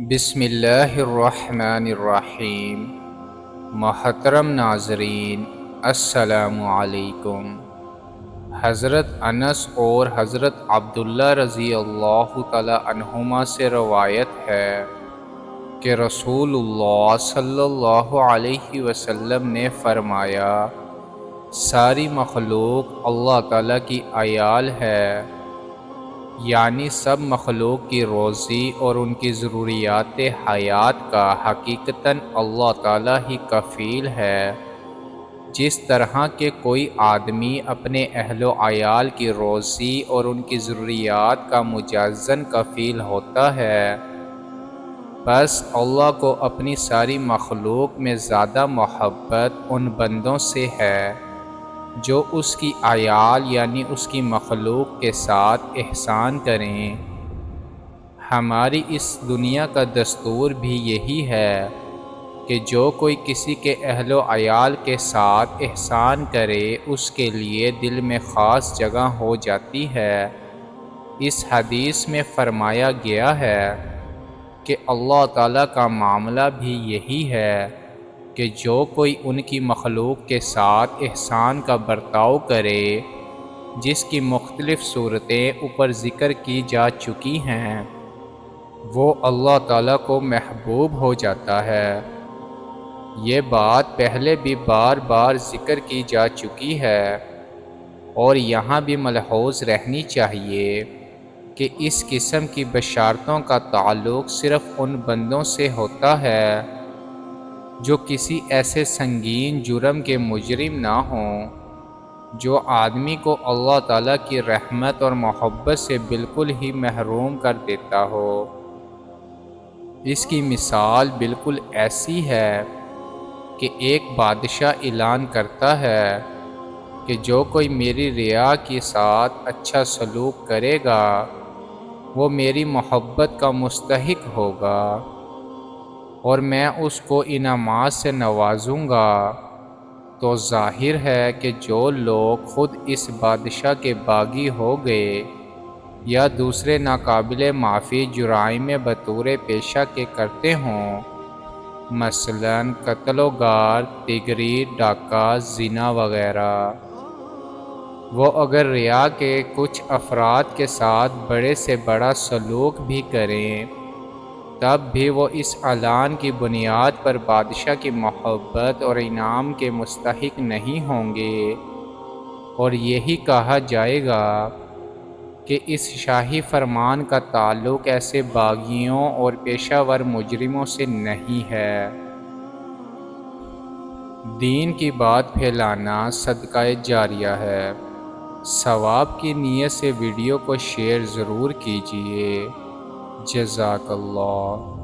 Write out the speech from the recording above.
بسم اللہ الرحمن الرحیم۔ محترم ناظرین، السلام علیکم۔ حضرت انس اور حضرت عبداللہ رضی اللہ تعالی عنہما سے روایت ہے کہ رسول اللہ صلی اللہ علیہ وسلم نے فرمایا، ساری مخلوق اللہ تعالیٰ کی عیال ہے، یعنی سب مخلوق کی روزی اور ان کی ضروریات حیات کا حقیقتاً اللہ تعالیٰ ہی کفیل ہے۔ جس طرح کہ کوئی آدمی اپنے اہل و عیال کی روزی اور ان کی ضروریات کا مجزن کفیل ہوتا ہے، بس اللہ کو اپنی ساری مخلوق میں زیادہ محبت ان بندوں سے ہے جو اس کی عیال یعنی اس کی مخلوق کے ساتھ احسان کریں۔ ہماری اس دنیا کا دستور بھی یہی ہے کہ جو کوئی کسی کے اہل و عیال کے ساتھ احسان کرے اس کے لیے دل میں خاص جگہ ہو جاتی ہے۔ اس حدیث میں فرمایا گیا ہے کہ اللہ تعالیٰ کا معاملہ بھی یہی ہے کہ جو کوئی ان کی مخلوق کے ساتھ احسان کا برتاؤ کرے، جس کی مختلف صورتیں اوپر ذکر کی جا چکی ہیں، وہ اللہ تعالیٰ کو محبوب ہو جاتا ہے۔ یہ بات پہلے بھی بار بار ذکر کی جا چکی ہے اور یہاں بھی ملحوظ رہنی چاہیے کہ اس قسم کی بشارتوں کا تعلق صرف ان بندوں سے ہوتا ہے جو کسی ایسے سنگین جرم کے مجرم نہ ہوں جو آدمی کو اللہ تعالیٰ کی رحمت اور محبت سے بالکل ہی محروم کر دیتا ہو۔ اس کی مثال بالکل ایسی ہے کہ ایک بادشاہ اعلان کرتا ہے کہ جو کوئی میری رعایا کے ساتھ اچھا سلوک کرے گا وہ میری محبت کا مستحق ہوگا اور میں اس کو انعامات سے نوازوں گا۔ تو ظاہر ہے کہ جو لوگ خود اس بادشاہ کے باغی ہو گئے یا دوسرے ناقابل معافی جرائم میں بطور پیشہ کے کرتے ہوں، مثلاً قتل و غارت، تیگری، ڈاکہ، زنا وغیرہ، وہ اگر رعایا کے کچھ افراد کے ساتھ بڑے سے بڑا سلوک بھی کریں تب بھی وہ اس اعلان کی بنیاد پر بادشاہ کی محبت اور انعام کے مستحق نہیں ہوں گے، اور یہی کہا جائے گا کہ اس شاہی فرمان کا تعلق ایسے باغیوں اور پیشہ ور مجرموں سے نہیں ہے۔ دین کی بات پھیلانا صدقہ جاریہ ہے۔ ثواب کی نیت سے ویڈیو کو شیئر ضرور کیجیے۔ جزاک اللہ۔